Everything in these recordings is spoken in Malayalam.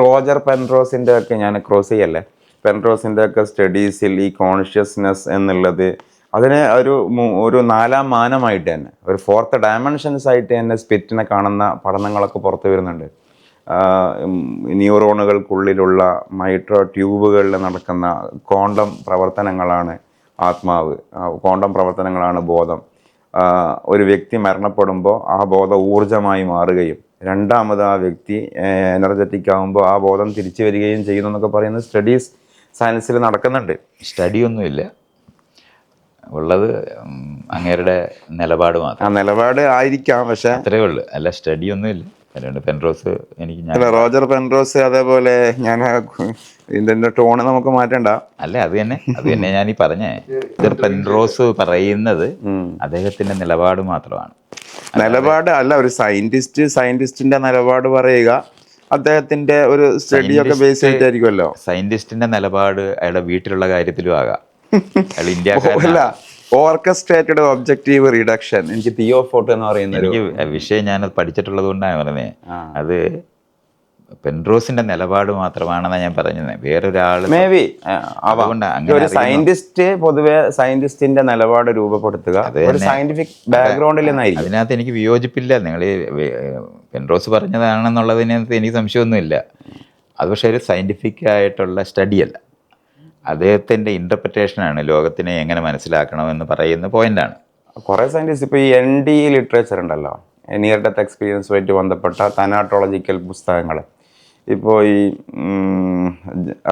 റോജർ പെൻറോസിൻ്റെ ഒക്കെ ഞാൻ ക്രോസ് ചെയ്യല്ലേ, പെൻറോസിൻ്റെ ഒക്കെ സ്റ്റഡീസിൽ ഈ കോൺഷ്യസ്നെസ് എന്നുള്ളത് അതിനെ ഒരു നാലാം മാനമായിട്ട് തന്നെ, ഒരു ഫോർത്ത് ഡയമെൻഷൻസ് ആയിട്ട് തന്നെ സ്പിരിറ്റിനെ കാണുന്ന പഠനങ്ങളൊക്കെ പുറത്തു വരുന്നുണ്ട്. ന്യൂറോണുകൾക്കുള്ളിലുള്ള മൈട്രോ ട്യൂബുകളിൽ നടക്കുന്ന ക്വാണ്ടം പ്രവർത്തനങ്ങളാണ് ആത്മാവ്, ക്വാണ്ടം പ്രവർത്തനങ്ങളാണ് ബോധം. ഒരു വ്യക്തി മരണപ്പെടുമ്പോൾ ആ ബോധം ഊർജമായി മാറുകയും രണ്ടാമത് ആ വ്യക്തി എനർജറ്റിക് ആകുമ്പോൾ ആ ബോധം തിരിച്ചു വരികയും ചെയ്യുന്നു എന്നൊക്കെ പറയുന്ന സ്റ്റഡീസ് സയൻസിൽ നടക്കുന്നുണ്ട്. സ്റ്റഡിയൊന്നുമില്ല, ഉള്ളത് അങ്ങേരുടെ നിലപാട് മാത്രം. ആ നിലപാട് ആയിരിക്കാം, പക്ഷെ അത്രേ ഉള്ളു, അല്ല സ്റ്റഡിയൊന്നുമില്ല. അതുകൊണ്ട് പെൻറോസ് അല്ല, റോജർ പെൻറോസ് അതേപോലെ ഞാൻ ഇതിന്റെ ടോണ് നമുക്ക് മാറ്റണ്ട. അല്ല, അത് തന്നെ ഞാൻ ഈ പറഞ്ഞേ. പെൻറോസ് പറയുന്നത് അദ്ദേഹത്തിന്റെ നിലപാട് മാത്രമാണ്. നിലപാട് അല്ല, ഒരു സയന്റിസ്റ്റിന്റെ നിലപാട് പറയുക, അദ്ദേഹത്തിന്റെ ഒരു സ്റ്റഡിയൊക്കെ ബേസ് ചെയ്തിട്ടായിരിക്കുമല്ലോ. സയന്റിസ്റ്റിന്റെ നിലപാട് അയാളുടെ വീട്ടിലുള്ള കാര്യത്തിലും ആകാം. അയാൾ ഇന്ത്യക്കാരല്ല. ഓർക്കസ്ട്രേറ്റഡ് ഒബ്ജക്റ്റീവ് റിഡക്ഷൻ, എനിക്ക് തിയോഫോർട്ട് എന്ന് പറയുന്ന എനിക്ക് വിഷയം ഞാനത് പഠിച്ചിട്ടുള്ളത് കൊണ്ടാണ് പറഞ്ഞത്. അത് പെൻറോസിന്റെ നിലപാട് മാത്രമാണെന്നാണ് ഞാൻ പറഞ്ഞത്. വേറൊരാൾ മേ ബി ഒരു സയന്റിസ്റ്റ് പൊതുവെ സയന്റിസ്റ്റിന്റെ നിലപാട് രൂപപ്പെടുത്തുക ഒരു സയന്റിഫിക് ബാക്ക്ഗ്രൗണ്ടിൽ നിന്നായിരിക്കും. അതിനകത്ത് എനിക്ക് വിയോജിപ്പില്ല. നിങ്ങൾ പെൻറോസ് പറഞ്ഞതാണെന്നുള്ളതിനകത്ത് എനിക്ക് സംശയമൊന്നുമില്ല. അത് പക്ഷേ ഒരു സയന്റിഫിക് ആയിട്ടുള്ള സ്റ്റഡിയല്ല, അദ്ദേഹത്തിൻ്റെ ഇൻ്റർപ്രിറ്റേഷനാണ് ലോകത്തിനെ എങ്ങനെ മനസ്സിലാക്കണമെന്ന് പറയുന്ന പോയിൻ്റാണ്. കുറേ സയൻറ്റിസ്റ്റ് ഇപ്പോൾ ഈ ND ലിറ്ററേച്ചർ ഉണ്ടല്ലോ, നിയർ ഡെത്ത് എക്സ്പീരിയൻസുമായിട്ട് ബന്ധപ്പെട്ട തനാട്ടോളജിക്കൽ പുസ്തകങ്ങൾ. ഇപ്പോൾ ഈ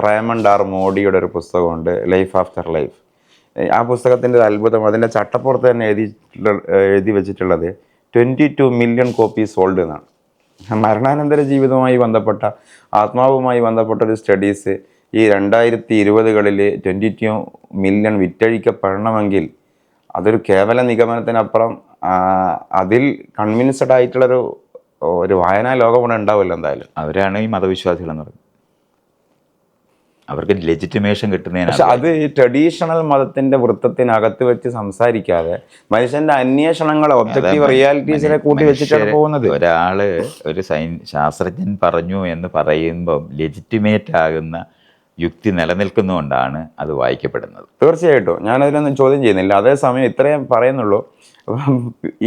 റേമണ്ട് ആർ മോഡിയുടെ ഒരു പുസ്തകമുണ്ട്, ലൈഫ് ആഫ്റ്റർ ലൈഫ്. ആ പുസ്തകത്തിൻ്റെ അത്ഭുതം, അതിൻ്റെ ചട്ടപ്പുറത്ത് തന്നെ എഴുതി വെച്ചിട്ടുള്ളത് 22 മില്യൺ കോപ്പീസ് സോൾഡ് എന്നാണ്. മരണാനന്തര ജീവിതവുമായി ബന്ധപ്പെട്ട, ആത്മാവുമായി ബന്ധപ്പെട്ട ഒരു സ്റ്റഡീസ് ഈ 2020-കളിൽ 22 മില്യൺ വിറ്റഴിക്കപ്പെടണമെങ്കിൽ അതൊരു കേവല നിഗമനത്തിനപ്പുറം അതിൽ കൺവിൻസ്ഡ് ആയിട്ടുള്ളൊരു വായനാ ലോകം കൂടെ ഉണ്ടാവില്ല എന്തായാലും. അവരാണ് ഈ മതവിശ്വാസികളെന്ന് പറയുന്നത്. അവർക്ക് ലെജിറ്റിമേഷൻ കിട്ടുന്നതിന്. പക്ഷെ അത് ഈ ട്രഡീഷണൽ മതത്തിന്റെ വൃത്തത്തിനകത്ത് വെച്ച് സംസാരിക്കാതെ മനുഷ്യന്റെ അന്വേഷണങ്ങളെ ഒബ്ജക്റ്റീവ് റിയാലിറ്റീസിനെ കൂട്ടി വെച്ചിട്ടാണ് പോകുന്നത്. ഒരു ശാസ്ത്രജ്ഞൻ പറഞ്ഞു എന്ന് പറയുമ്പം ലെജിറ്റിമേറ്റ് ആകുന്ന യുക്തി നിലനിൽക്കുന്നതുകൊണ്ടാണ് അത് വായിക്കപ്പെടുന്നത്. തീർച്ചയായിട്ടും ഞാനതിനൊന്നും ചോദ്യം ചെയ്യുന്നില്ല. അതേസമയം ഇത്രയും പറയുന്നുള്ളൂ,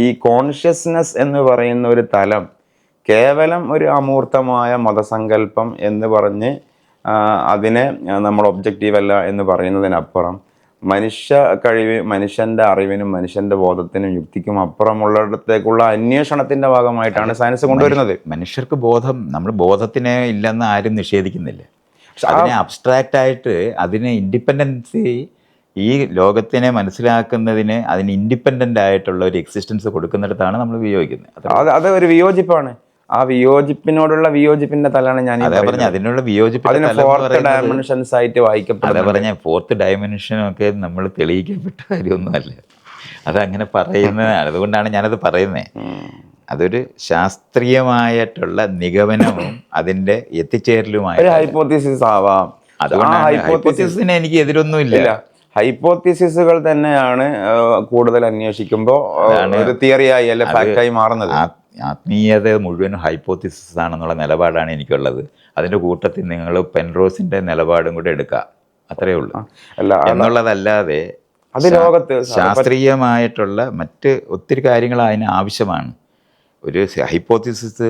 ഈ കോൺഷ്യസ്നെസ് എന്ന് പറയുന്ന ഒരു തലം കേവലം ഒരു അമൂർത്തമായ മതസങ്കല്പം എന്ന് പറഞ്ഞ് അതിനെ നമ്മൾ ഒബ്ജക്റ്റീവ് അല്ല എന്ന് പറയുന്നതിനപ്പുറം മനുഷ്യൻ്റെ അറിവിനും മനുഷ്യൻ്റെ ബോധത്തിനും യുക്തിക്കും അപ്പുറമുള്ളിടത്തേക്കുള്ള അന്വേഷണത്തിൻ്റെ ഭാഗമായിട്ടാണ് സയൻസ് കൊണ്ടുവരുന്നത്. മനുഷ്യർക്ക് ബോധം, നമ്മൾ ബോധത്തിനെ ഇല്ലെന്ന് ആരും നിഷേധിക്കുന്നില്ല. പക്ഷെ അതിനെ അബ്സ്ട്രാക്റ്റ് ആയിട്ട് അതിന് ഇൻഡിപെൻഡൻസി, ഈ ലോകത്തിനെ മനസ്സിലാക്കുന്നതിന് അതിന് ഇൻഡിപെൻഡൻ്റ് ആയിട്ടുള്ള ഒരു എക്സിസ്റ്റൻസ് കൊടുക്കുന്നിടത്താണ് നമ്മൾ വിയോജിക്കുന്നത്. അത് ഒരു വിയോജിപ്പാണ്. ആ വിയോജിപ്പിനോടുള്ള വിയോജിപ്പിന്റെ തലാണ് ഞാൻ പറഞ്ഞ. അതിനുള്ള വിയോജിപ്പ് ഡയമെൻഷൻസ് ആയിട്ട് വായിക്കപ്പെടുന്നത്. പറഞ്ഞ ഫോർത്ത് ഡയമെൻഷനൊക്കെ നമ്മൾ തെളിയിക്കപ്പെട്ട കാര്യമൊന്നുമല്ല, അതങ്ങനെ പറയുന്നതാണ്. അതുകൊണ്ടാണ് ഞാനത് പറയുന്നത്. അതൊരു ശാസ്ത്രീയമായിട്ടുള്ള നിഗമനവും അതിൻ്റെ എത്തിച്ചേരലുമായ ഹൈപ്പോത്തീസിസ് ആവാം. ഹൈപ്പോത്തീസിന് എനിക്ക് എതിരൊന്നുമില്ല. ഹൈപ്പോത്തീസിസുകൾ തന്നെയാണ് കൂടുതൽ അന്വേഷിക്കുമ്പോൾ ഒരു തിയറിയായി അല്ലെ ഫാക്റ്റായി മാറുന്നത്. ആത്മീയത മുഴുവൻ ഹൈപ്പോത്തിസിസ് ആണെന്നുള്ള നിലപാടാണ് എനിക്കുള്ളത്. അതിൻ്റെ കൂട്ടത്തിൽ നിങ്ങൾ പെൻറോസിൻ്റെ നിലപാടും കൂടെ എടുക്കുക, അത്രയേ ഉള്ളൂ. എന്നുള്ളതല്ലാതെ അത് ലോകത്ത് ശാസ്ത്രീയമായിട്ടുള്ള മറ്റ് ഒത്തിരി കാര്യങ്ങൾ അതിന് ആവശ്യമാണ്. ഒരു ഹൈപ്പോത്തിസിസ്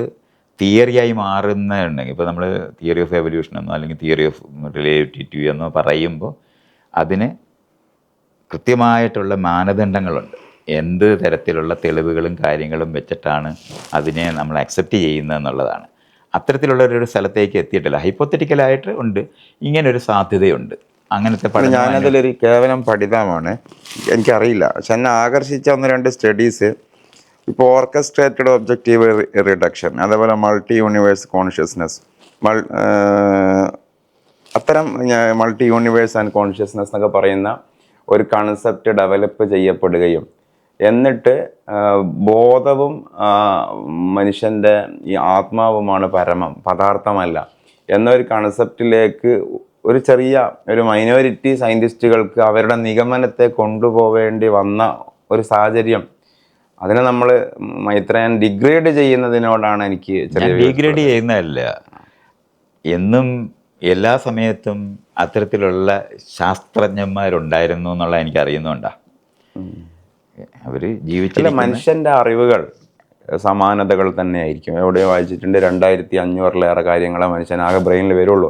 തിയറിയായി മാറുന്നുണ്ടെങ്കിൽ, ഇപ്പോൾ നമ്മൾ തിയറി ഓഫ് എവല്യൂഷൻ എന്നോ അല്ലെങ്കിൽ തിയറി ഓഫ് റിലേറ്റിവിറ്റി എന്നോ പറയുമ്പോൾ അതിന് കൃത്യമായിട്ടുള്ള മാനദണ്ഡങ്ങളുണ്ട്. എന്ത് തരത്തിലുള്ള തെളിവുകളും കാര്യങ്ങളും വെച്ചിട്ടാണ് അതിനെ നമ്മൾ അക്സെപ്റ്റ് ചെയ്യുന്നത് എന്നുള്ളതാണ്. അത്തരത്തിലുള്ളൊരു സ്ഥലത്തേക്ക് എത്തിയിട്ടില്ല. ഹൈപ്പോത്തറ്റിക്കലായിട്ട് ഉണ്ട്, ഇങ്ങനൊരു സാധ്യതയുണ്ട്. അങ്ങനത്തെ ഞാനതിലൊരു കേവലം പഠിതമാണ്, എനിക്കറിയില്ല. പക്ഷെ എന്നെ ആകർഷിച്ച 1-2 സ്റ്റഡീസ്, ഇപ്പോൾ ഓർക്കസ്ട്രേറ്റഡ് ഒബ്ജക്റ്റീവ് റിഡക്ഷൻ, അതേപോലെ മൾട്ടി യൂണിവേഴ്സ് കോൺഷ്യസ്നെസ്, അത്തരം മൾട്ടി യൂണിവേഴ്സ് ആൻഡ് കോൺഷ്യസ്നെസ് എന്നൊക്കെ പറയുന്ന ഒരു കൺസെപ്റ്റ് ഡെവലപ്പ് ചെയ്യപ്പെടുകയും എന്നിട്ട് ബോധവും മനുഷ്യൻ്റെ ഈ ആത്മാവുമാണ് പരമം, പദാർത്ഥമല്ല എന്നൊരു കൺസെപ്റ്റിലേക്ക് ഒരു മൈനോറിറ്റി സയൻറ്റിസ്റ്റുകൾക്ക് അവരുടെ നിഗമനത്തെ കൊണ്ടുപോവേണ്ടി വന്ന ഒരു സാഹചര്യം. അതിനെ നമ്മൾ ഇത്രയും ഡിഗ്രേഡ് ചെയ്യുന്നതിനോടാണ് എനിക്ക് ഡിഗ്രേഡ് ചെയ്യുന്നതല്ല. എന്നും എല്ലാ സമയത്തും അത്തരത്തിലുള്ള ശാസ്ത്രജ്ഞന്മാരുണ്ടായിരുന്നു എന്നുള്ള എനിക്ക് അറിയുന്നുണ്ടാ. അവർ അല്ല, ജീവിച്ചില്ല. മനുഷ്യന്റെ അറിവുകൾ സമാനതകൾ തന്നെ ആയിരിക്കും. എവിടെയോ വായിച്ചിട്ടുണ്ട് 2500-ലേറെ കാര്യങ്ങളെ മനുഷ്യനാകെ ബ്രെയിനിൽ വരുള്ളൂ.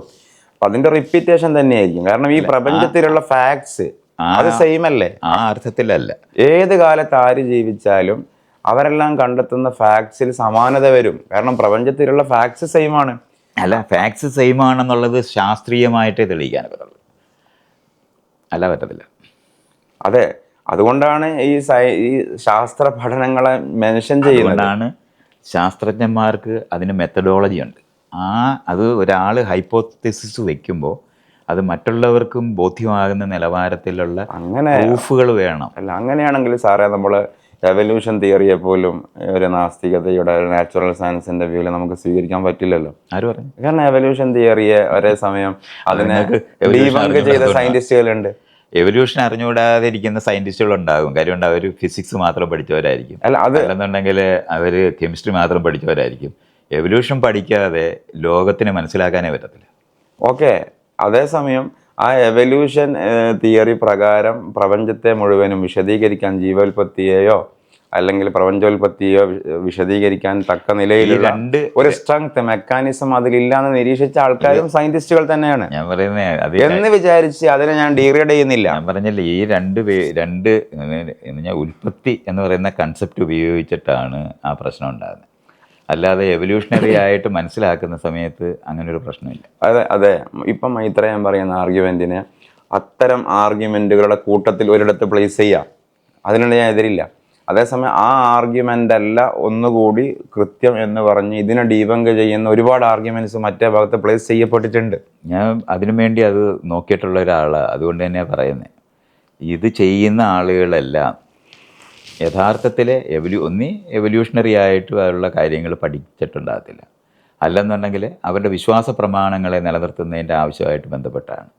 അപ്പൊ അതിന്റെ റിപ്പീറ്റേഷൻ തന്നെയായിരിക്കും. കാരണം ഈ പ്രപഞ്ചത്തിലുള്ള ഫാക്ട്സ് അത് സെയിം അല്ലേ? ആ അർത്ഥത്തിലല്ല. ഏത് കാലത്ത് ആര് ജീവിച്ചാലും അവരെല്ലാം കണ്ടെത്തുന്ന ഫാക്ട്സിൽ സമാനത വരും. കാരണം പ്രപഞ്ചത്തിലുള്ള ഫാക്ട്സ് സെയിം ആണ്. അല്ല, ഫാക്ട്സ് സെയിം ആണെന്നുള്ളത് ശാസ്ത്രീയമായിട്ടേ തെളിയിക്കാൻ പറ്റുള്ളൂ, അല്ല പറ്റത്തില്ല. അതെ, അതുകൊണ്ടാണ് ഈ ശാസ്ത്ര പഠനങ്ങളെ മെൻഷൻ ചെയ്യുന്നത്. അതുകൊണ്ടാണ് ശാസ്ത്രജ്ഞന്മാർക്ക് അതിന് മെത്തഡോളജി ഉണ്ട്. അത് ഒരാൾ ഹൈപ്പോത്തിസിസ് വയ്ക്കുമ്പോൾ അത് മറ്റുള്ളവർക്കും ബോധ്യമാകുന്ന നിലവാരത്തിലുള്ള പ്രൂഫുകൾ വേണം. അല്ല, അങ്ങനെയാണെങ്കിൽ സാറേ നമ്മൾ എവല്യൂഷൻ തിയറിയെ പോലും ഒരു നാസ്തികതയുടെ നാച്ചുറൽ സയൻസിന്റെ വ്യൂവിൽ നമുക്ക് സ്വീകരിക്കാൻ പറ്റില്ലല്ലോ. ആര് പറഞ്ഞു? കാരണം എവല്യൂഷൻ തിയറിയെ ഒരേ സമയം അതിനെ ഡീബങ്ക് ചെയ്ത സയന്റിസ്റ്റുകളുണ്ട്. എവല്യൂഷൻ അറിഞ്ഞുകൂടാതിരിക്കുന്ന സയന്റിസ്റ്റുകൾ ഉണ്ടാകും. കാര്യമുണ്ട്, അവർ ഫിസിക്സ് മാത്രം പഠിച്ചവരായിരിക്കും, അല്ലെന്നുണ്ടെങ്കിൽ അവർ കെമിസ്ട്രി മാത്രം പഠിച്ചവരായിരിക്കും. എവല്യൂഷൻ പഠിക്കാതെ ലോകത്തിനെ മനസ്സിലാക്കാനേ പറ്റത്തില്ല. ഓക്കെ, അതേസമയം ആ എവല്യൂഷൻ തിയറി പ്രകാരം പ്രപഞ്ചത്തെ മുഴുവനും വിശദീകരിക്കാൻ ജീവോൽപത്തിയെയോ അല്ലെങ്കിൽ പ്രപഞ്ചോൽപത്തിയോ വിശദീകരിക്കാൻ തക്ക നിലയിലുള്ള ഒരു സ്ട്രെങ്ത് മെക്കാനിസം അതിലില്ലാന്ന് നിരീക്ഷിച്ച ആൾക്കാരും സയന്റിസ്റ്റുകൾ തന്നെയാണ്. ഞാൻ പറയുന്നത് എന്ന് വിചാരിച്ച് അതിനെ ഞാൻ ഡീഗ്രേഡ് ചെയ്യുന്നില്ല. ഞാൻ പറഞ്ഞില്ലേ, ഈ രണ്ട് ഉൽപ്പത്തി എന്ന് പറയുന്ന കൺസെപ്റ്റ് ഉപയോഗിച്ചിട്ടാണ് ആ പ്രശ്നം ഉണ്ടാകുന്നത്. അല്ലാതെ എവല്യൂഷണറി ആയിട്ട് മനസ്സിലാക്കുന്ന സമയത്ത് അങ്ങനെ ഒരു പ്രശ്നമില്ല. അതെ, ഇപ്പം മൈത്രേയൻ പറയുന്ന ആർഗ്യുമെന്റിനെ അത്തരം ആർഗ്യുമെന്റുകളുടെ കൂട്ടത്തിൽ ഒരിടത്ത് പ്ലേസ് ചെയ്യാം, അതിനുള്ള ഞാൻ എതിരില്ല. അതേസമയം ആ ആർഗ്യുമെന്റ് അല്ല ഒന്നുകൂടി കൃത്യം എന്ന് പറഞ്ഞ് ഇതിനെ ഡീബങ്ക് ചെയ്യുന്ന ഒരുപാട് ആർഗ്യുമെന്റ്സ് മറ്റേ ഭാഗത്ത് പ്ലേസ് ചെയ്യപ്പെട്ടിട്ടുണ്ട്. ഞാൻ അതിനു വേണ്ടി അത് നോക്കിയിട്ടുള്ള ഒരാളാണ്. അതുകൊണ്ട് തന്നെയാണ് പറയുന്നത്, ഇത് ചെയ്യുന്ന ആളുകളെല്ലാം യഥാർത്ഥത്തിൽ എവല്യൂഷണറി ആയിട്ടുള്ള കാര്യങ്ങൾ പഠിച്ചിട്ടുണ്ടാകത്തില്ല. അല്ലെന്നുണ്ടെങ്കിൽ അവരുടെ വിശ്വാസ പ്രമാണങ്ങളെ നിലനിർത്തുന്നതിൻ്റെ ആവശ്യമായിട്ട് ബന്ധപ്പെട്ടാണ്.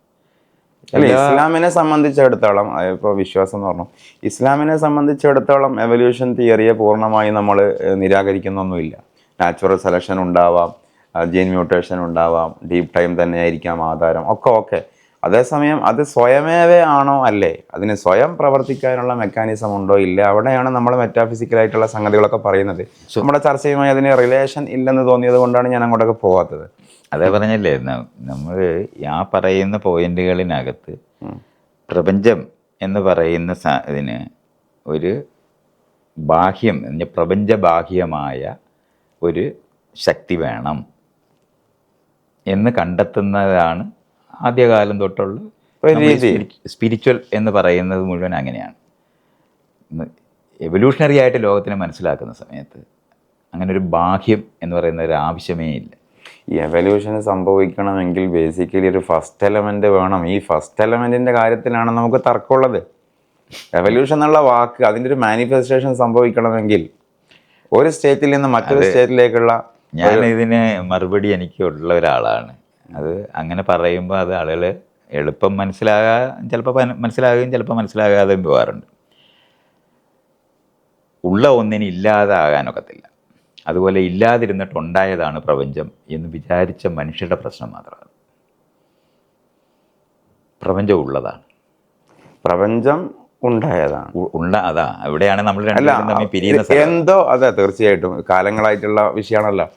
ഇസ്ലാമിനെ സംബന്ധിച്ചിടത്തോളം, ഇപ്പോൾ വിശ്വാസം എന്ന് പറഞ്ഞു, ഇസ്ലാമിനെ സംബന്ധിച്ചിടത്തോളം എവല്യൂഷൻ തിയറിയെ പൂർണ്ണമായി നമ്മൾ നിരാകരിക്കുന്നൊന്നുമില്ല. നാച്ചുറൽ സെലക്ഷൻ ഉണ്ടാവാം, ജീൻ മ്യൂട്ടേഷൻ ഉണ്ടാവാം, ഡീപ് ടൈം തന്നെ ആയിരിക്കാം ആധാരം, ഒക്കെ. അതേസമയം അത് സ്വയമേവേ ആണോ അല്ലേ, അതിന് സ്വയം പ്രവർത്തിക്കാനുള്ള മെക്കാനിസം ഉണ്ടോ ഇല്ല, അവിടെയാണ് നമ്മൾ മെറ്റാഫിസിക്കലായിട്ടുള്ള സംഗതികളൊക്കെ പറയുന്നത്. നമ്മുടെ ചർച്ചയുമായി അതിന് റിലേഷൻ ഇല്ലെന്ന് തോന്നിയത് കൊണ്ടാണ് ഞാൻ അങ്ങോട്ടൊക്കെ പോകാത്തത്. അതേ പറഞ്ഞല്ലേ, നമ്മൾ ആ പറയുന്ന പോയിന്റുകളിനകത്ത് പ്രപഞ്ചം എന്ന് പറയുന്ന ഇതിന് ഒരു ബാഹ്യം, പ്രപഞ്ചബാഹ്യമായ ഒരു ശക്തി വേണം എന്ന് കണ്ടെത്തുന്നതാണ് ആദ്യകാലം തൊട്ടുള്ള സ്പിരിച്വൽ എന്ന് പറയുന്നത് മുഴുവൻ അങ്ങനെയാണ്. എവല്യൂഷണറി ആയിട്ട് ലോകത്തിനെ മനസ്സിലാക്കുന്ന സമയത്ത് അങ്ങനെ ഒരു ബാഹ്യം എന്ന് പറയുന്ന ഒരു ആവശ്യമേ ഇല്ല. ഈ എവല്യൂഷൻ സംഭവിക്കണമെങ്കിൽ ബേസിക്കലി ഒരു ഫസ്റ്റ് എലമെന്റ് വേണം. ഈ ഫസ്റ്റ് എലമെന്റിന്റെ കാര്യത്തിലാണ് നമുക്ക് തർക്കമുള്ളത്. എവല്യൂഷൻ എന്നുള്ള വാക്ക്, അതിൻ്റെ ഒരു മാനിഫെസ്റ്റേഷൻ സംഭവിക്കണമെങ്കിൽ ഒരു സ്റ്റേറ്റിൽ നിന്ന് മറ്റൊരു സ്റ്റേറ്റിലേക്കുള്ള, ഞാൻ ഇതിന് മറുപടി എനിക്കുള്ള ഒരാളാണ്. അത് അങ്ങനെ പറയുമ്പോൾ അത് ആളുകൾ എളുപ്പം ചിലപ്പോൾ മനസ്സിലാകുകയും ചിലപ്പോൾ മനസ്സിലാകാതെയും പോകാറുണ്ട്. ഉള്ള ഒന്നിന് ഇല്ലാതാകാനൊക്കത്തില്ല. അതുപോലെ ഇല്ലാതിരുന്നിട്ടുണ്ടായതാണ് പ്രപഞ്ചം എന്ന് വിചാരിച്ച മനുഷ്യരുടെ പ്രശ്നം മാത്രമാണ്. പ്രപഞ്ചം ഉള്ളതാണ്, പ്രപഞ്ചം ഉണ്ടായതാണ്, അതാ അവിടെയാണ് നമ്മൾ രണ്ടുപേരും തമ്മിൽ പിരിയുന്ന എന്തോ. അതെ, തീർച്ചയായിട്ടും കാലങ്ങളായിട്ടുള്ള വിഷയമാണല്ലോ.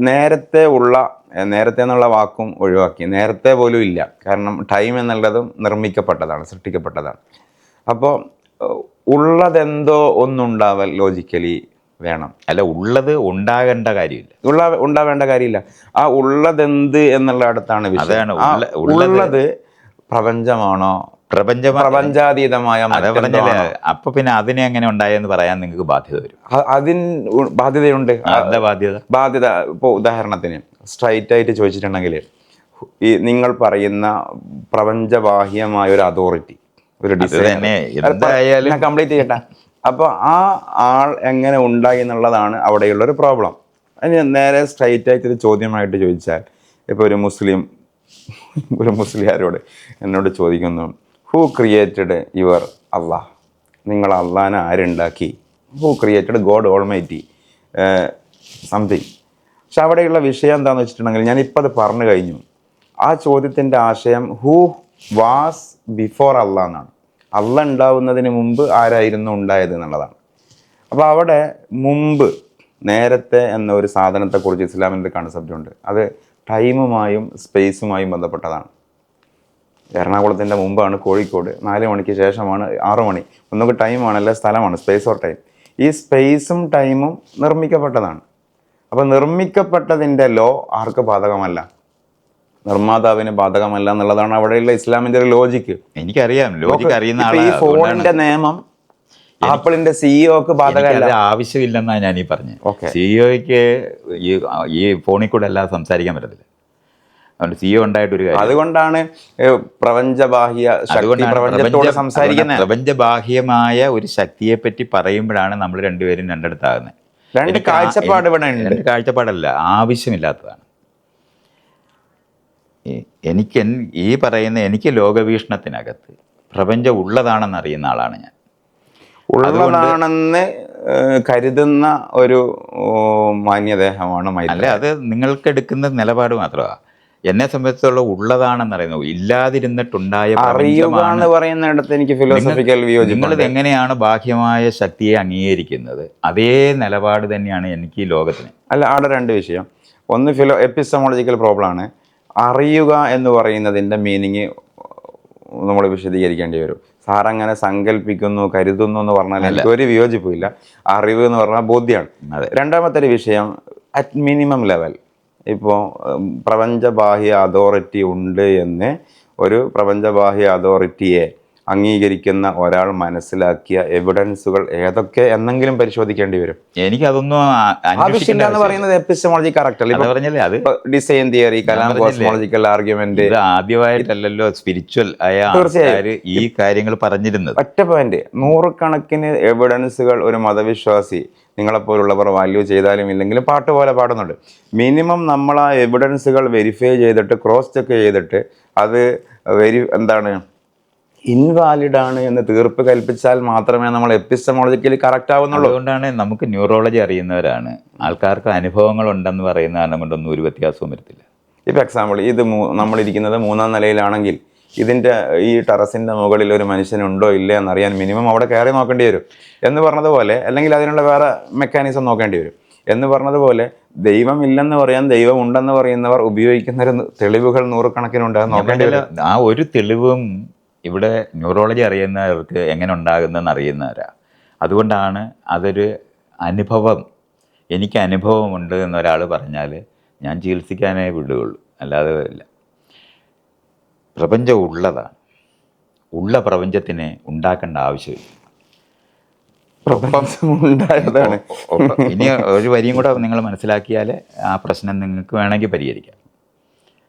നേരത്തെ എന്നുള്ള വാക്കും ഒഴിവാക്കി, നേരത്തെ പോലും ഇല്ല. കാരണം ടൈം എന്നുള്ളതും നിർമ്മിക്കപ്പെട്ടതാണ്, സൃഷ്ടിക്കപ്പെട്ടതാണ്. അപ്പോൾ ഉള്ളതെന്തോ ഒന്നുണ്ടാവൽ ലോജിക്കലി വേണം. അല്ല, ഉള്ളത് ഉണ്ടാകേണ്ട കാര്യമില്ല, ഉണ്ടാവേണ്ട കാര്യമില്ല. ആ ഉള്ളതെന്ത് എന്നുള്ള അടുത്താണ് വിഷയം. ഉള്ളത് പ്രപഞ്ചമാണോ, പ്രപഞ്ചാതീതമായ അപ്പൊ പിന്നെ അതിനെ എങ്ങനെ ഉണ്ടായെന്ന് പറയാൻ നിങ്ങൾക്ക് ബാധ്യത വരും. അതിന് ബാധ്യതയുണ്ട്. ബാധ്യത ഇപ്പോൾ ഉദാഹരണത്തിന് സ്ട്രൈറ്റ് ആയിട്ട് ചോദിച്ചിട്ടുണ്ടെങ്കിൽ, ഈ നിങ്ങൾ പറയുന്ന പ്രപഞ്ചബാഹ്യമായ ഒരു അതോറിറ്റി, ഒരു ഡിസൈൻ കംപ്ലീറ്റ് ചെയ്യട്ടെ. അപ്പോൾ ആ ആൾ എങ്ങനെ ഉണ്ടായി എന്നുള്ളതാണ് അവിടെയുള്ളൊരു പ്രോബ്ലം. അതിന് നേരെ സ്ട്രൈറ്റ് ആയിട്ടൊരു ചോദ്യമായിട്ട് ചോദിച്ചാൽ, ഇപ്പോൾ ഒരു മുസ്ലിയാരോട് എന്നോട് ചോദിക്കുന്നു, ഹൂ ക്രിയേറ്റഡ് യുവർ അള്ളാഹ്? നിങ്ങൾ അള്ളാഹിനെ ആരുണ്ടാക്കി? Who created God almighty something? പക്ഷെ അവിടെയുള്ള വിഷയം എന്താണെന്ന് വെച്ചിട്ടുണ്ടെങ്കിൽ ഞാനിപ്പോൾ അത് പറഞ്ഞു കഴിഞ്ഞു. ആ ചോദ്യത്തിൻ്റെ ആശയം ഹൂ വാസ് ബിഫോർ അള്ളാഹ് എന്നാണ്. അള്ളാഹ് ഉണ്ടാവുന്നതിന് മുമ്പ് ആരായിരുന്നു ഉണ്ടായത് എന്നുള്ളതാണ്. അപ്പോൾ അവിടെ മുമ്പ്, നേരത്തെ എന്ന ഒരു സാധനത്തെക്കുറിച്ച് ഇസ്ലാമിൻ്റെ കൺസെപ്റ്റ് ഉണ്ട്. അത് ടൈമുമായും സ്പേസുമായും ബന്ധപ്പെട്ടതാണ്. എറണാകുളത്തിൻ്റെ മുമ്പാണ് കോഴിക്കോട്, 4 മണിക്ക് ശേഷമാണ് 6 മണി. ഒന്നുകിൽ ടൈമാണ്, അല്ല സ്ഥലമാണ്, സ്പേസ് ഓർ ടൈം. ഈ സ്പേസും ടൈമും നിർമ്മിക്കപ്പെട്ടതാണ്. അപ്പോൾ നിർമ്മിക്കപ്പെട്ടതിൻ്റെ ലോ ആർക്ക് ബാധകമല്ല? നിർമ്മാതാവിന് ബാധകമല്ല എന്നുള്ളതാണ് അവിടെയുള്ള ഇസ്ലാമിൻ്റെ ഒരു ലോജിക്ക്. എനിക്കറിയാം, ലോജിക്ക് അറിയുന്ന ഈ ഫോണിന്റെ നിയമം ആപ്പിളിന്റെ സിഇഒക്ക് ബാധകമല്ല. ആവശ്യമില്ലെന്നാണ് ഞാൻ ഈ പറഞ്ഞത്. Okay. സിഇഒക്ക് ഈ ഫോണിൽ കൂടെ അല്ലാതെ സംസാരിക്കാൻ പറ്റത്തില്ല. അതുകൊണ്ട് സിഇഒ ഉണ്ടായിട്ടൊരു കാര്യം. അതുകൊണ്ടാണ് പ്രപഞ്ചബാഹ്യ ശക്തി പ്രപഞ്ചത്തോട് സംസാരിക്കുന്നത്. പ്രപഞ്ചബാഹ്യമായ ഒരു ശക്തിയെ പറ്റി പറയുമ്പോഴാണ് നമ്മൾ രണ്ടുപേരും രണ്ടിടത്താകുന്നത്. രണ്ട് കാഴ്ചപ്പാട് ഇവിടെ ഉണ്ട്. രണ്ട് കാഴ്ചപ്പാടല്ല, ആവശ്യമില്ലാത്തതാണ്. എനിക്ക് ലോകവീക്ഷണത്തിനകത്ത് പ്രപഞ്ചം ഉള്ളതാണെന്ന് അറിയുന്ന ആളാണ് ഞാൻ. ഉള്ളതാണെന്ന് കരുതുന്ന ഒരു മാന്യദേഹമാണ് മൈത്രി. അല്ല, അത് നിങ്ങൾക്ക് എടുക്കുന്ന നിലപാട് മാത്രമാണ്. എന്നെ സംബന്ധിച്ചുള്ള ഉള്ളതാണെന്ന് അറിയുന്നത്, ഇല്ലാതിരുന്നിട്ടുണ്ടായ അറിയുക എന്ന് പറയുന്നിടത്ത് എനിക്ക് ഫിലോസഫിക്കൽ വ്യൂ. നിങ്ങളിത് എങ്ങനെയാണ് ബാഹ്യമായ ശക്തിയെ അംഗീകരിക്കുന്നത്, അതേ നിലപാട് തന്നെയാണ് എനിക്ക് ഈ ലോകത്തിന്. അല്ല, അവിടെ രണ്ട് വിഷയം. ഒന്ന് എപ്പിസ്റ്റമോളജിക്കൽ പ്രോബ്ലമാണ്. അറിയുക എന്ന് പറയുന്നതിൻ്റെ മീനിങ് നമ്മൾ വിശദീകരിക്കേണ്ടി വരും. സാറങ്ങനെ സങ്കല്പിക്കുന്നു, കരുതുന്നു എന്ന് പറഞ്ഞാൽ എനിക്ക് ഒരു വിയോജിപ്പില്ല. അറിവ് എന്ന് പറഞ്ഞാൽ ബോധ്യമാണ്. രണ്ടാമത്തെ ഒരു വിഷയം, അറ്റ് മിനിമം ലെവൽ, ഇപ്പോൾ പ്രപഞ്ചബാഹ്യ അതോറിറ്റി ഉണ്ട് എന്ന് ഒരു പ്രപഞ്ചബാഹ്യ അതോറിറ്റിയെ അംഗീകരിക്കുന്ന ഒരാൾ മനസ്സിലാക്കിയ എവിഡൻസുകൾ ഏതൊക്കെ എന്നെങ്കിലും പരിശോധിക്കേണ്ടി വരും. എനിക്കതൊന്നും ആവശ്യമില്ല എന്ന് പറയുന്നത് എപ്പിസ്റ്റമോളജി കറക്റ്റ് അല്ല. അത് design theory, Kalam cosmological argument ആദ്യമായിട്ടല്ലോ സ്പിരിച്വൽ ആയ ആൾക്കാർ ഈ കാര്യങ്ങൾ പറഞ്ഞിരുന്നത്. ഒറ്റ പോയിന്റ്, നൂറുകണക്കിന് എവിഡൻസുകൾ ഒരു മതവിശ്വാസി നിങ്ങളെപ്പോലുള്ളവർ വാല്യൂ ചെയ്താലും ഇല്ലെങ്കിലും പാട്ട് പോലെ പാടുന്നുണ്ട്. മിനിമം നമ്മൾ ആ എവിഡൻസുകൾ വെരിഫൈ ചെയ്തിട്ട് ക്രോസ് ചെക്ക് ചെയ്തിട്ട് അത് ഇൻവാലിഡ് ആണ് എന്ന് തീർപ്പ് കൽപ്പിച്ചാൽ മാത്രമേ നമ്മൾ എപ്പിസ്റ്റമോളജിക്കലി കറക്റ്റ് ആവുന്നുള്ളൂ. അതുകൊണ്ടാണ് നമുക്ക് ന്യൂറോളജി അറിയുന്നവരാണ്, ആൾക്കാർക്ക് അനുഭവങ്ങൾ ഉണ്ടെന്ന് പറയുന്ന കാരണം കൊണ്ടൊന്നും ഒരു വ്യത്യാസവും വരത്തില്ല. ഇപ്പോൾ എക്സാമ്പിൾ, ഇത് നമ്മളിരിക്കുന്നത് 3ാം നിലയിലാണെങ്കിൽ ഇതിൻ്റെ ഈ ടെറസിൻ്റെ മുകളിൽ ഒരു മനുഷ്യനുണ്ടോ ഇല്ലേ എന്നറിയാൻ മിനിമം അവിടെ കയറി നോക്കേണ്ടി വരും എന്ന് പറഞ്ഞതുപോലെ, അല്ലെങ്കിൽ അതിനുള്ള വേറെ മെക്കാനിസം നോക്കേണ്ടി വരും എന്ന് പറഞ്ഞതുപോലെ, ദൈവം ഇല്ലെന്ന് പറയാൻ ദൈവം ഉണ്ടെന്ന് പറയുന്നവർ ഉപയോഗിക്കുന്ന തെളിവുകൾ നൂറുകണക്കിനുണ്ട്. അത് നോക്കേണ്ടി വരും. ആ ഒരു തെളിവും ഇവിടെ ന്യൂറോളജി അറിയുന്നവർക്ക് എങ്ങനെ ഉണ്ടാകുന്നതെന്ന് അറിയുന്നവരാ. അതുകൊണ്ടാണ് അതൊരു അനുഭവം, എനിക്ക് അനുഭവമുണ്ട് എന്നൊരാൾ പറഞ്ഞാൽ ഞാൻ ചികിത്സിക്കാനേ വിടുകയുള്ളൂ, അല്ലാതെ ഇല്ല. പ്രപഞ്ചം ഉള്ളതാണ്. ഉള്ള പ്രപഞ്ചത്തിനെ ഉണ്ടാക്കേണ്ട ആവശ്യമില്ല. പ്രപഞ്ചമുണ്ടായതാണ്. ഇനി ഒരു വരിയും കൂടെ നിങ്ങൾ മനസ്സിലാക്കിയാൽ ആ പ്രശ്നം നിങ്ങൾക്ക് വേണമെങ്കിൽ പരിഹരിക്കാം.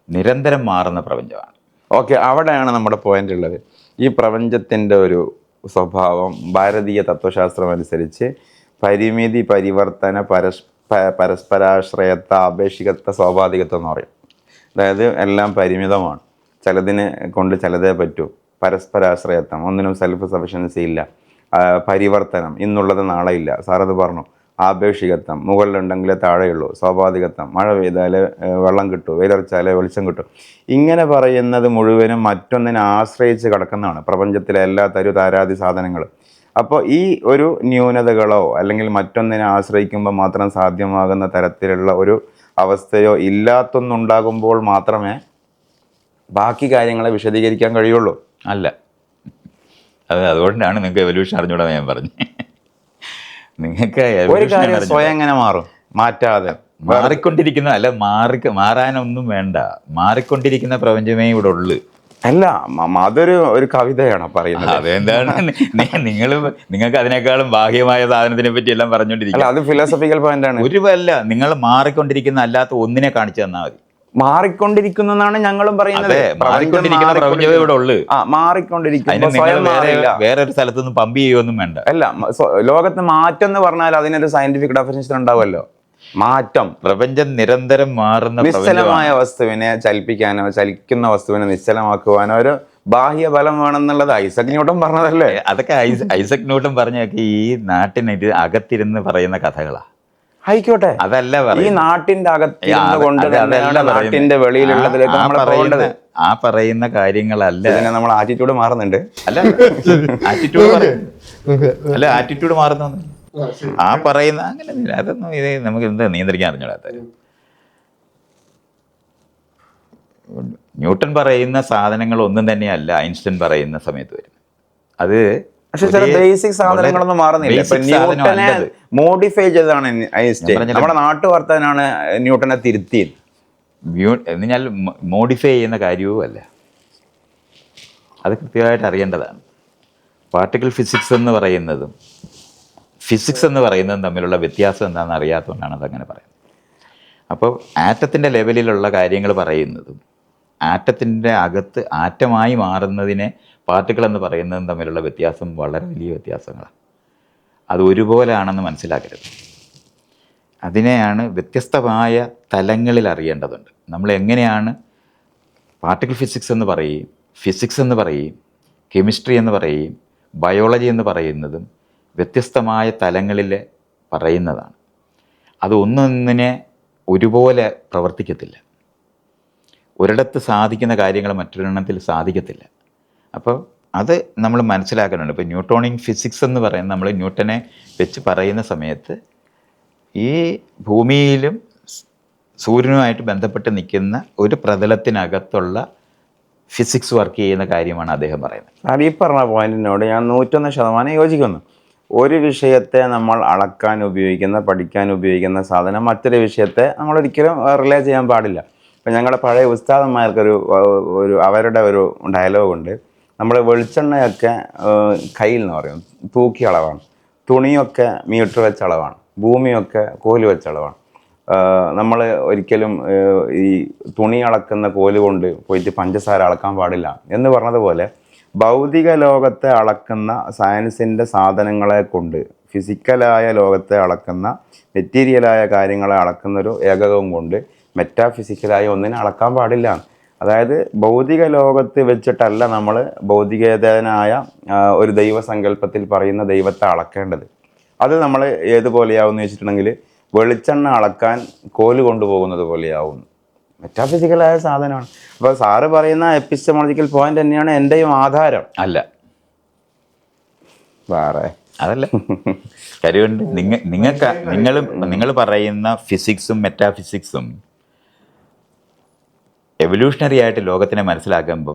നിരന്തരം മാറുന്ന പ്രപഞ്ചമാണ്. ഓക്കെ, അവിടെയാണ് നമ്മുടെ പോയിന്റ് ഉള്ളത്. ഈ പ്രപഞ്ചത്തിൻ്റെ ഒരു സ്വഭാവം ഭാരതീയ തത്വശാസ്ത്രം അനുസരിച്ച് പരിമിതി, പരിവർത്തന, പരസ്പരാശ്രയത്വ, ആപേക്ഷികത്വ, സ്വാഭാവികത്വം എന്ന് പറയും. അതായത് എല്ലാം പരിമിതമാണ്, ചിലതിനെ കൊണ്ട് ചിലതേ പറ്റൂ. പരസ്പരാശ്രയത്വം, ഒന്നിനും സെൽഫ് സഫിഷ്യൻസി ഇല്ല. പരിവർത്തനം, ഇന്നുള്ളത് നാളെ ഇല്ല, സാറത് പറഞ്ഞു. ആപേക്ഷികത്വം, മുകളിലുണ്ടെങ്കിലേ താഴെയുള്ളൂ. സ്വാഭാവികത്വം, മഴ പെയ്താൽ വെള്ളം കിട്ടും, വെയിലറച്ചാൽ വെളിച്ചം കിട്ടും. ഇങ്ങനെ പറയുന്നത് മുഴുവനും മറ്റൊന്നിനെ ആശ്രയിച്ച് കിടക്കുന്നതാണ് പ്രപഞ്ചത്തിലെ എല്ലാ താരാദി സാധനങ്ങളും. അപ്പോൾ ഈ ഒരു ന്യൂനതകളോ അല്ലെങ്കിൽ മറ്റൊന്നിനെ ആശ്രയിക്കുമ്പോൾ മാത്രം സാധ്യമാകുന്ന തരത്തിലുള്ള ഒരു അവസ്ഥയോ ഇല്ലാത്തൊന്നുണ്ടാകുമ്പോൾ മാത്രമേ ബാക്കി കാര്യങ്ങളെ വിശദീകരിക്കാൻ കഴിയുള്ളൂ. അല്ല, അതുകൊണ്ടാണ് നിങ്ങൾക്ക് എവല്യൂഷൻ അറിഞ്ഞൂടാ ഞാൻ പറഞ്ഞു. നിങ്ങൾക്ക് ഒരു കാര്യം സ്വയം എങ്ങനെ മാറും? മാറ്റാതെ മാറിക്കൊണ്ടിരിക്കുന്ന, അല്ല മാറാനൊന്നും വേണ്ട, മാറിക്കൊണ്ടിരിക്കുന്ന പ്രപഞ്ചമേ ഇവിടെ ഉള്ളു. അല്ല, അതൊരു കവിതയാണോ പറയുന്നത്? അതെന്താണ് നിങ്ങൾക്ക് അതിനേക്കാളും ബാഹ്യമായ സാധനത്തിനെ പറ്റി എല്ലാം പറഞ്ഞുകൊണ്ടിരിക്കുക. അത് ഫിലോസഫിക്കൽ പോയിന്റ് ആണ്. ഒരുവല്ല, നിങ്ങൾ മാറിക്കൊണ്ടിരിക്കുന്ന അല്ലാത്ത ഒന്നിനെ കാണിച്ചു തന്നാൽ മതി. മാറിക്കൊണ്ടിരിക്കുന്നതാണ് ഞങ്ങളും പറയുന്നത്. മാറിക്കൊണ്ടിരിക്കുന്ന പ്രപഞ്ചമേ ഇവിടെ ഉള്ളു. വേറൊരു സ്ഥലത്തൊന്നും പമ്പ് ചെയ്യുകയൊന്നും വേണ്ട. അല്ല, ലോകത്ത് മാറ്റം എന്ന് പറഞ്ഞാൽ അതിനൊരു സയന്റിഫിക് ഡെഫിനിഷൻ ഉണ്ടാവുമല്ലോ. മാറ്റം, പ്രപഞ്ചം നിരന്തരം മാറുന്ന നിശ്ചലമായ വസ്തുവിനെ ചലിപ്പിക്കാനോ ചലിക്കുന്ന വസ്തുവിനെ നിശ്ചലമാക്കുവാനോ ഒരു ബാഹ്യ ബലം വേണമെന്നുള്ളത് ഐസക് ന്യൂട്ടൻ പറഞ്ഞതല്ലേ? അതൊക്കെ ഐസക് ന്യൂട്ടൻ പറഞ്ഞൊക്കെ ഈ നാട്ടിന് അകത്തിരുന്ന് പറയുന്ന കഥകളാ. ആയിക്കോട്ടെ, അതല്ല ഈ പറയുന്നത്. നാട്ടിന്റെ അകത്തിരുന്ന് അത് കൊണ്ട് അതല്ല തന്നെയാണ് പറയുന്നത്. നാട്ടിന്റെ വെളിയിലുള്ളതിലേക്ക് നമ്മൾ പോകേണ്ടത്. ആ പറയുന്ന കാര്യങ്ങളല്ല. ഇതിനെ നമ്മൾ ആറ്റിറ്റ്യൂഡ് മാറുന്നുണ്ട്. അല്ല ആറ്റിറ്റ്യൂഡ് മാറുന്ന ആ പറയുന്ന അങ്ങനെ അതൊന്നും ഇത് നമുക്ക് എന്താ നിയന്ത്രിക്കാൻ അറിഞ്ഞൂടാത്ത. ന്യൂട്ടൺ പറയുന്ന സാധനങ്ങൾ ഒന്നും തന്നെയല്ല ഐൻസ്റ്റൈൻ പറയുന്ന സമയത്ത് വരുന്നത്. അത് പക്ഷെ ചില ബേസിക് സാധനങ്ങളൊന്നും മാറുന്നില്ല. ഇപ്പൊ ന്യൂട്ടനെ മോഡിഫൈ ചെയ്തതാണ് ഐൻസ്റ്റൈൻ. നമ്മുടെ നാട്ടുവർത്താനാണ് ന്യൂട്ടനെ തിരുത്തിയത്. എന്നാൽ മോഡിഫൈ ചെയ്യുന്ന കാര്യവും അല്ല, അത് കൃത്യമായിട്ട് അറിയേണ്ടതാണ്. പാർട്ടിക്കിൾ ഫിസിക്സ് എന്ന് പറയുന്നതും ഫിസിക്സ് എന്ന് പറയുന്നതും തമ്മിലുള്ള വ്യത്യാസം എന്താണെന്ന് അറിയാത്തതുകൊണ്ടാണ് അതങ്ങനെ പറയുന്നത്. അപ്പോൾ ആറ്റത്തിൻ്റെ ലെവലിലുള്ള കാര്യങ്ങൾ പറയുന്നതും ആറ്റത്തിൻ്റെ അകത്ത് ആറ്റമായി മാറുന്നതിനെ പാർട്ടിക്കിൾ എന്ന് പറയുന്നതും തമ്മിലുള്ള വ്യത്യാസം വളരെ വലിയ വ്യത്യാസങ്ങളാണ്. അത് ഒരുപോലെയാണെന്ന് മനസ്സിലാക്കരുത്. അതിനെയാണ് വ്യത്യസ്തമായ തലങ്ങളിൽ അറിയേണ്ടതുണ്ട്. നമ്മൾ എങ്ങനെയാണ് പാർട്ടിക്കിൾ ഫിസിക്സ് എന്ന് പറയും, ഫിസിക്സ് എന്ന് പറയും, കെമിസ്ട്രി എന്ന് പറയും, ബയോളജി എന്ന് പറയുന്നതും വ്യത്യസ്തമായ തലങ്ങളിൽ പറയുന്നതാണ്. അത് ഒന്നൊന്നിനെ ഒരുപോലെ പ്രവർത്തിക്കത്തില്ല. ഒരിടത്ത് സാധിക്കുന്ന കാര്യങ്ങൾ മറ്റൊരെണ്ണത്തിൽ സാധിക്കത്തില്ല. അപ്പോൾ അത് നമ്മൾ മനസ്സിലാക്കുന്നുണ്ട്. ഇപ്പോൾ ന്യൂട്ടോണിയൻ ഫിസിക്സ് എന്ന് പറയുന്നത് നമ്മൾ ന്യൂട്ടനെ വെച്ച് പറയുന്ന സമയത്ത് ഈ ഭൂമിയിലും സൂര്യനുമായിട്ട് ബന്ധപ്പെട്ട് നിൽക്കുന്ന ഒരു പ്രതലത്തിനകത്തുള്ള ഫിസിക്സ് വർക്ക് ചെയ്യുന്ന കാര്യമാണ് അദ്ദേഹം പറയുന്നത്. അത് ഈ പറഞ്ഞ പോയിന്റിനോട് ഞാൻ 101% യോജിക്കുന്നു. ഒരു വിഷയത്തെ നമ്മൾ അളക്കാൻ ഉപയോഗിക്കുന്ന, പഠിക്കാൻ ഉപയോഗിക്കുന്ന സാധനം മറ്റൊരു വിഷയത്തെ നമ്മൾ ഒരിക്കലും റിലേ ചെയ്യാൻ പാടില്ല. ഇപ്പം ഞങ്ങളുടെ പഴയ ഉസ്താദന്മാർക്കൊരു അവരുടെ ഒരു ഡയലോഗുണ്ട്. നമ്മൾ വെളിച്ചെണ്ണയൊക്കെ കയ്യിൽ എന്ന് പറയും, തൂക്കി അളവാണ്. തുണിയൊക്കെ മീറ്റർ വെച്ച അളവാണ്. ഭൂമിയൊക്കെ കോല് വെച്ച അളവാണ്. നമ്മൾ ഒരിക്കലും ഈ തുണി അളക്കുന്ന കോല് കൊണ്ട് പോയിട്ട് പഞ്ചസാര അളക്കാൻ പാടില്ല എന്ന് പറഞ്ഞതുപോലെ ഭൗതിക ലോകത്തെ അളക്കുന്ന സയൻസിൻ്റെ സാധനങ്ങളെ കൊണ്ട് ഫിസിക്കലായ ലോകത്തെ അളക്കുന്ന മെറ്റീരിയലായ കാര്യങ്ങളെ അളക്കുന്നൊരു ഏകകവും കൊണ്ട് മെറ്റാഫിസിക്കലായ ഒന്നിനെ അളക്കാൻ പാടില്ല. അതായത് ഭൗതിക ലോകത്ത് വെച്ചിട്ടല്ല നമ്മൾ ഭൗതികേതനായ ഒരു ദൈവസങ്കല്പത്തിൽ പറയുന്ന ദൈവത്തെ അളക്കേണ്ടത്. അത് നമ്മൾ ഏതുപോലെയാവുമെന്ന് വെച്ചിട്ടുണ്ടെങ്കിൽ വെളിച്ചെണ്ണ അളക്കാൻ കോല് കൊണ്ടുപോകുന്നത് പോലെയാവും. മെറ്റാഫിസിക്കലായ സാധനമാണ്. അപ്പോൾ സാറ് പറയുന്ന എപ്പിസ്റ്റമോളജിക്കൽ പോയിന്റ് തന്നെയാണ് എൻ്റെയും ആധാരം. അല്ല, വേറെ അതല്ല കാര്യമുണ്ട്. നിങ്ങൾ പറയുന്ന ഫിസിക്സും മെറ്റാഫിസിക്സും എവല്യൂഷണറി ആയിട്ട് ലോകത്തിനെ മനസ്സിലാക്കുമ്പോൾ